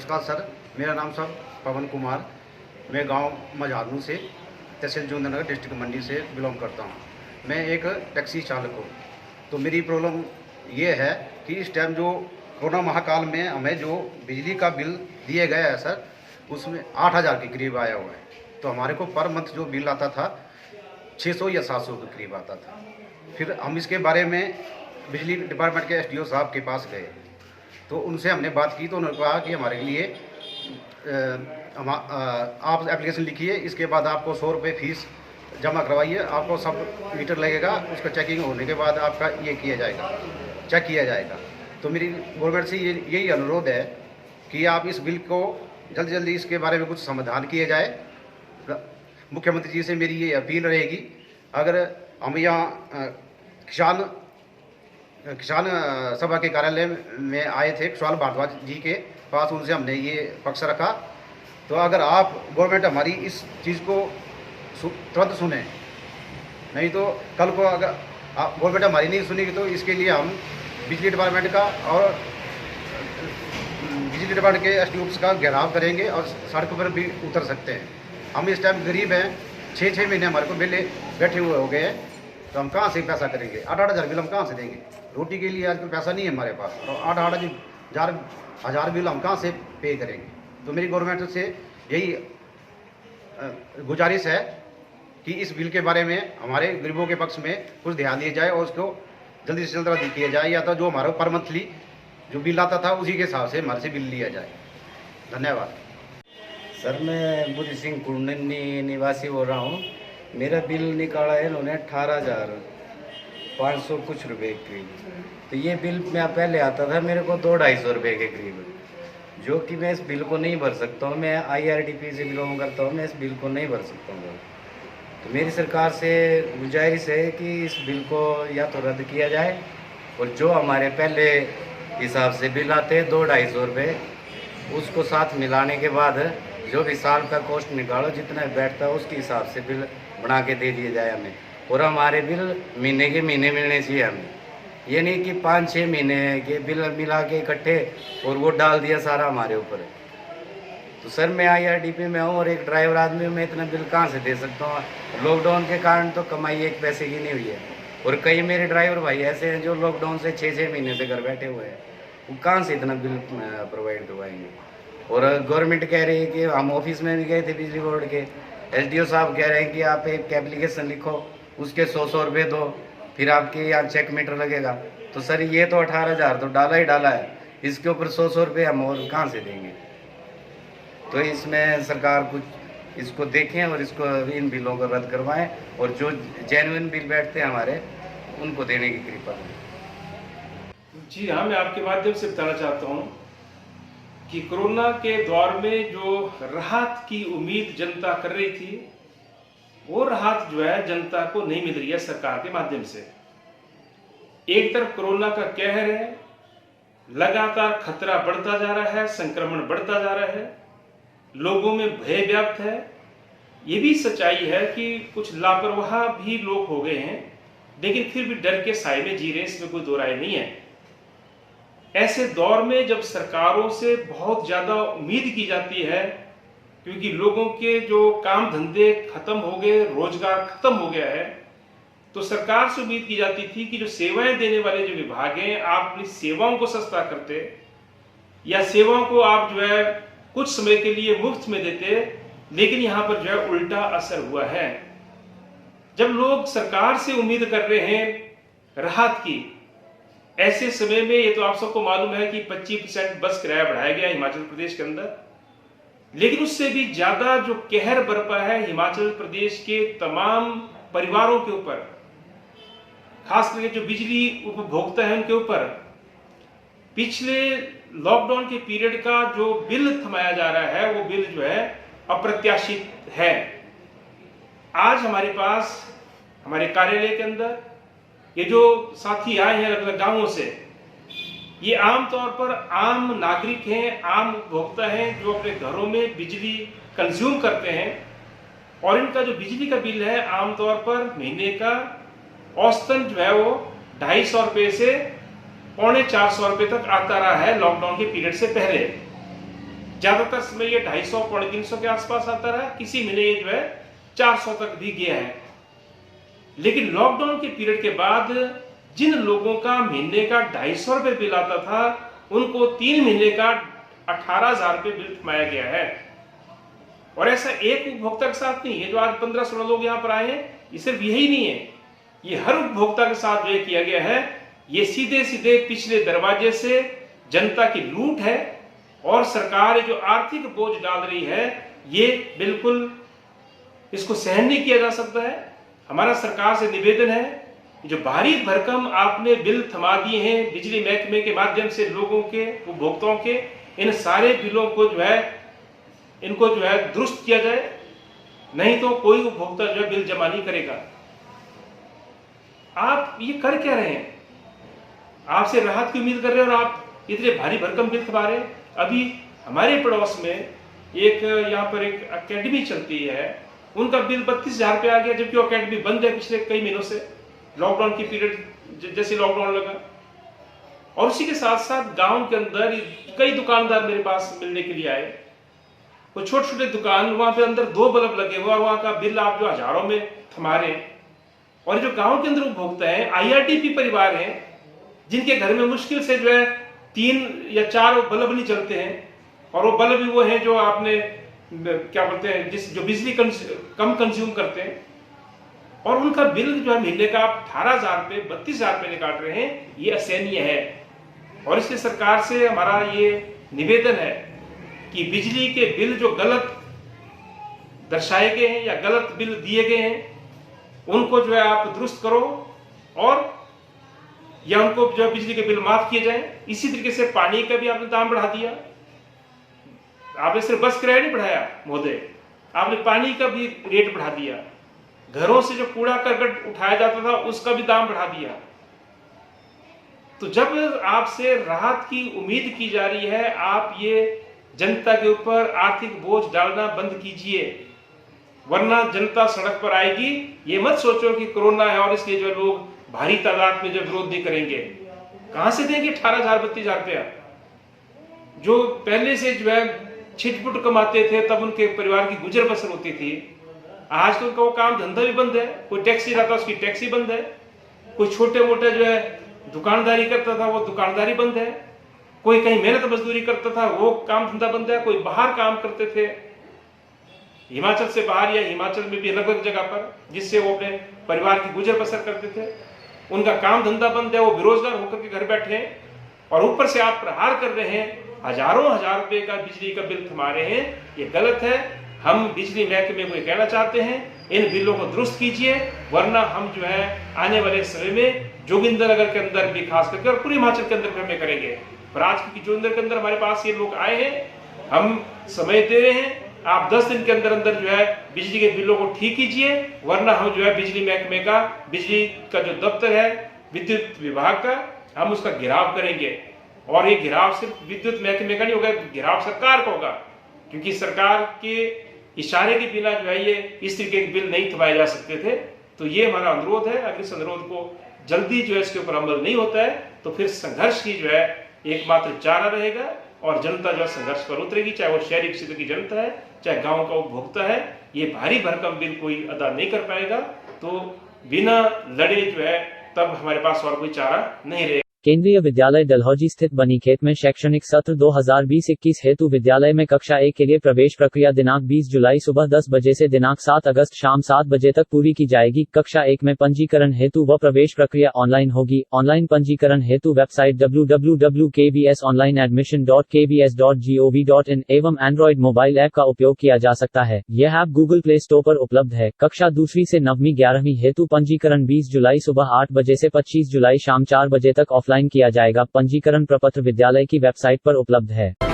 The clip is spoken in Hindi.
नमस्कार सर, मेरा नाम सर पवन कुमार। मैं गांव मझारू से तहसील जोगिंद्रनगर डिस्ट्रिक्ट मंडी से बिलोंग करता हूं। मैं एक टैक्सी चालक हूं। तो मेरी प्रॉब्लम ये है कि इस टाइम जो कोरोना महाकाल में हमें जो बिजली का बिल दिए गया है सर, उसमें 8,000 के करीब आया हुआ है। तो हमारे को पर मंथ जो बिल आता था 600 या 700 के करीब आता था। फिर हम इसके बारे में बिजली डिपार्टमेंट के एसडीओ साहब के पास गए, तो उनसे हमने बात की। तो उन्होंने कहा कि हमारे लिए आप एप्लीकेशन लिखिए, इसके बाद आपको 100 रुपये फीस जमा करवाइए, आपको सब मीटर लगेगा, उसका चेकिंग होने के बाद आपका ये किया जाएगा, चेक किया जाएगा। तो मेरी गवर्नमेंट से यही अनुरोध है कि आप इस बिल को जल्दी जल्दी इसके बारे में कुछ समाधान किए जाए। मुख्यमंत्री जी से मेरी ये अपील रहेगी। अगर हम यहाँ किसान सभा के कार्यालय में आए थे, कुशवाल भारद्वाज जी के पास, उनसे हमने ये पक्ष रखा। तो अगर आप गवर्नमेंट हमारी इस चीज़ को तुरंत सुने, नहीं तो कल को अगर गवर्नमेंट हमारी नहीं सुनेगी तो इसके लिए हम बिजली डिपार्टमेंट का और बिजली डिपार्टमेंट के एसडीओ का घेराव करेंगे और सड़क पर भी उतर सकते हैं। हम इस टाइम गरीब हैं, 6-6 महीने हमारे को बिल बैठे हुए हो गए हैं, तो हम कहाँ से पैसा करेंगे? 8-8 हज़ार बिल हम कहाँ से देंगे? रोटी के लिए आजकल पैसा नहीं है हमारे पास, और 8-8 हज़ार बिल हम कहाँ से पे करेंगे? तो मेरी गवर्नमेंट से यही गुजारिश है कि इस बिल के बारे में हमारे गरीबों के पक्ष में कुछ ध्यान दिया जाए और उसको जल्दी से जल्द किया जाए, या तो जो हमारा पर मंथली जो बिल आता था उसी के हिसाब से हमारे से बिल लिया जाए। धन्यवाद सर। मैं बुद्धि सिंह कुंडनी निवासी बोल रहा हूँ। मेरा बिल निकाला है इन्होंने 18,500 कुछ रुपए के करीब। तो ये बिल मैं पहले आता था मेरे को 200-250 रुपये के करीब, जो कि मैं इस बिल को नहीं भर सकता हूँ। मैं IRDP से बिलोंग करता हूँ, मैं इस बिल को नहीं भर सकता हूँ। तो मेरी सरकार से गुजारिश है कि इस बिल को या तो रद्द किया जाए, और जो हमारे पहले हिसाब से बिल आते हैं 200-250 रुपये, उसको साथ मिलाने के बाद जो भी साल का कॉस्ट निकालो जितना बैठता है उसके हिसाब से बिल बना के दे दिए जाए हमें। और हमारे बिल महीने के महीने मिलने चाहिए हमें, ये नहीं कि 5-6 महीने के बिल मिला के इकट्ठे और वो डाल दिया सारा हमारे ऊपर। तो सर मैं IRDP में हूँ और एक ड्राइवर आदमी हूँ, मैं इतना बिल कहाँ से दे सकता हूँ? लॉकडाउन के कारण तो कमाई एक पैसे की नहीं हुई है, और कई मेरे ड्राइवर भाई ऐसे हैं जो लॉकडाउन से 6-6 महीने से घर बैठे हुए हैं, वो कहाँ से इतना बिल प्रोवाइड करवाएंगे? और गवर्नमेंट कह रही है कि हम ऑफिस में भी गए थे बिजली बोर्ड के, SDO साहब कह रहे हैं कि आप एक एप्लीकेशन लिखो, उसके 100 रुपये दो, फिर आपके यहाँ चेक मीटर लगेगा। तो सर ये तो 18,000 तो डाला ही डाला है, इसके ऊपर 100 रुपये हम और कहाँ से देंगे? तो इसमें सरकार कुछ इसको देखें और इसको इन बिलों को रद्द करवाएं, और जो जेन्युइन बिल बैठते हैं हमारे उनको देने की कृपा करें। जी हाँ, मैं आपके माध्यम से बताना चाहता हूँ कि कोरोना के दौर में जो राहत की उम्मीद जनता कर रही थी, वो राहत जो है जनता को नहीं मिल रही है सरकार के माध्यम से। एक तरफ कोरोना का कहर है, लगातार खतरा बढ़ता जा रहा है, संक्रमण बढ़ता जा रहा है, लोगों में भय व्याप्त है। ये भी सच्चाई है कि कुछ लापरवाह भी लोग हो गए हैं, लेकिन फिर भी डर के साए में जी रहे हैं, इसमें कोई दो राय नहीं है। ऐसे दौर में जब सरकारों से बहुत ज्यादा उम्मीद की जाती है, क्योंकि लोगों के जो काम धंधे खत्म हो गए, रोजगार खत्म हो गया है, तो सरकार से उम्मीद की जाती थी कि जो सेवाएं देने वाले जो विभाग हैं, आप अपनी सेवाओं को सस्ता करते, या सेवाओं को आप जो है कुछ समय के लिए मुफ्त में देते। लेकिन यहां पर जो है उल्टा असर हुआ है। जब लोग सरकार से उम्मीद कर रहे हैं राहत की, ऐसे समय में ये तो आप सबको मालूम है कि 25% बस किराया बढ़ाया गया हिमाचल प्रदेश के अंदर, लेकिन उससे भी ज्यादा जो कहर बरपा है हिमाचल प्रदेश के तमाम परिवारों के ऊपर, खास करके जो बिजली उपभोक्ता है उनके ऊपर। पिछले लॉकडाउन के पीरियड का जो बिल थमाया जा रहा है, वो बिल जो है अप्रत्याशित है। आज हमारे पास हमारे कार्यालय के अंदर ये जो साथी आए हैं अलग अलग गांवों से, ये आमतौर पर आम नागरिक हैं, आम उपभोक्ता हैं, जो अपने घरों में बिजली कंज्यूम करते हैं, और इनका जो बिजली का बिल है आमतौर पर महीने का औसतन जो है वो 250 रुपये से 350 रुपये तक आता रहा है लॉकडाउन के पीरियड से पहले। ज्यादातर समय ये 250 पौने 300 के आसपास आता रहा, किसी महीने ये जो है 400 तक भी गया है। लेकिन लॉकडाउन के पीरियड के बाद जिन लोगों का महीने का 250 रुपये बिल आता था, उनको 3 महीने का 18,000 रुपये बिल थमाया गया है। और ऐसा एक उपभोक्ता के साथ नहीं है जो आज 15-16 लोग यहाँ पर आए हैं, ये सिर्फ यही नहीं है, ये हर उपभोक्ता के साथ जो किया गया है, ये सीधे सीधे पिछले दरवाजे से जनता की लूट है। और सरकार जो आर्थिक बोझ डाल रही है, ये बिल्कुल इसको सहन नहीं किया जा सकता है। हमारा सरकार से निवेदन है, जो भारी भरकम आपने बिल थमा दिए हैं बिजली महकमे के माध्यम से लोगों के, उपभोक्ताओं के, इन सारे बिलों को जो है इनको जो है दुरुस्त किया जाए, नहीं तो कोई उपभोक्ता जो है बिल जमा नहीं करेगा। आप ये कर क्या रहे हैं? आपसे राहत की उम्मीद कर रहे हैं और आप इतने भारी भरकम बिल थमा रहे हैं। अभी हमारे पड़ोस में एक यहाँ पर एक अकेडमी चलती है, उनका बिल 32,000 रुपये आ गया, जबकि वो अकेडमी बंद है पिछले कई महीनों से, लॉकडाउन की पीरियड जैसे लॉकडाउन लगा। और उसी के साथ साथ गांव के अंदर कई दुकानदार मेरे पास मिलने के लिए आए, वो छोटे छोटे दुकान, वहां पे अंदर 2 बल्ब लगे हुए और वहां का बिल आप जो हजारों में थमा रहे हैं। और जो गांव के अंदर उपभोक्ता है, IRTP परिवार हैं, जिनके घर में मुश्किल से जो है 3 या 4 बल्ब नहीं चलते हैं, और वो बल्ब भी वो हैं जो आपने क्या बोलते हैं जो बिजली कम कंज्यूम करते हैं, और उनका बिल जो है महीने का आप 18,000 रुपये 32,000 रुपये निकाल रहे हैं, ये असहनीय है। और इसलिए सरकार से हमारा ये निवेदन है कि बिजली के बिल जो गलत दर्शाए गए हैं या गलत बिल दिए गए हैं, उनको जो है आप दुरुस्त करो, और या उनको जो बिजली के बिल माफ किए जाएं। इसी तरीके से पानी का भी आपने दाम बढ़ा दिया, आपने सिर्फ बस किराया नहीं बढ़ाया महोदय, आपने पानी का भी रेट बढ़ा दिया, घरों से जो कूड़ा करकट उठाया जाता था उसका भी दाम बढ़ा दिया। तो जब आपसे राहत की उम्मीद की जा रही है, आप ये जनता के ऊपर आर्थिक बोझ डालना बंद कीजिए, वरना जनता सड़क पर आएगी। ये मत सोचो कि कोरोना है और इसलिए जो लोग भारी तादाद में जो विरोध नहीं करेंगे। कहां से देंगे 18,000 32,000 रुपया? जो पहले से जो है छिटपुट कमाते थे, तब उनके परिवार की गुजर बसर होती थी। आज तो उनका वो काम धंधा भी बंद है, कोई टैक्सी रहता उसकी टैक्सी बंद है, कोई छोटे मोटे जो है दुकानदारी करता था वो दुकानदारी बंद है, कोई कहीं मेहनत मजदूरी करता था वो काम धंधा बंद है, कोई बाहर काम करते थे हिमाचल से बाहर या हिमाचल में भी अलग अलग जगह पर, जिससे वो अपने परिवार की गुजर बसर करते थे, उनका काम धंधा बंद है, वो बेरोजगार होकर के घर बैठे हैं। और ऊपर से आप प्रहार कर रहे हैं, हजारों हजार रुपए का बिजली का बिल थमा रहे हैं, ये गलत है। हम बिजली महकमे को कहना चाहते हैं, इन बिलों को दुरुस्त कीजिए, वरना हम जो है आने वाले समय में जोगिंदरनगर के अंदर भी खास करके और पूरे हिमाचल के अंदर भी हमें करेंगे। पर आज की जोगिंदर के अंदर हमारे पास ये लोग आए हैं, हम समय दे रहे हैं, आप 10 दिन के अंदर अंदर जो है बिजली के बिलों को ठीक कीजिए, वरना हम जो है बिजली महकमे का, बिजली का जो दफ्तर है विद्युत विभाग का, हम उसका घेराव करेंगे। और ये घेराव सिर्फ विद्युत महकमे का नहीं होगा, घेराव सरकार का होगा, क्योंकि सरकार के इशारे के बिना जो है ये इस तरीके के बिल नहीं थमाए जा सकते थे। तो ये हमारा अनुरोध है, अगर इस अनुरोध को जल्दी जो है इसके ऊपर अमल नहीं होता है तो फिर संघर्ष की जो है एकमात्र चारा रहेगा, और जनता जो है संघर्ष पर उतरेगी, चाहे वो शहरी क्षेत्र की जनता है, चाहे गांव का उपभोक्ता है। ये भारी भरकम बिल कोई अदा नहीं कर पाएगा, तो बिना लड़े जो है तब हमारे पास और कोई चारा नहीं रहेगा। केंद्रीय विद्यालय डलहौजी स्थित बनीखेत में शैक्षणिक सत्र 2020-21 हेतु विद्यालय में कक्षा 1 के लिए प्रवेश प्रक्रिया दिनांक 20 जुलाई सुबह 10 बजे से दिनांक 7 अगस्त शाम 7 बजे तक पूरी की जाएगी। कक्षा 1 में पंजीकरण हेतु व प्रवेश प्रक्रिया ऑनलाइन होगी। ऑनलाइन पंजीकरण हेतु वेबसाइट www.kbsonlineadmission.kbs.gov.in एवं एंड्रॉइड मोबाइल ऐप का उपयोग किया जा सकता है। यह ऐप गूगल प्ले स्टोर पर उपलब्ध है। कक्षा दूसरी से 9वीं 11वीं हेतु पंजीकरण 20 जुलाई सुबह 8 बजे से 25 जुलाई शाम 4 बजे तक ऑफलाइन किया जाएगा। पंजीकरण प्रपत्र विद्यालय की वेबसाइट पर उपलब्ध है।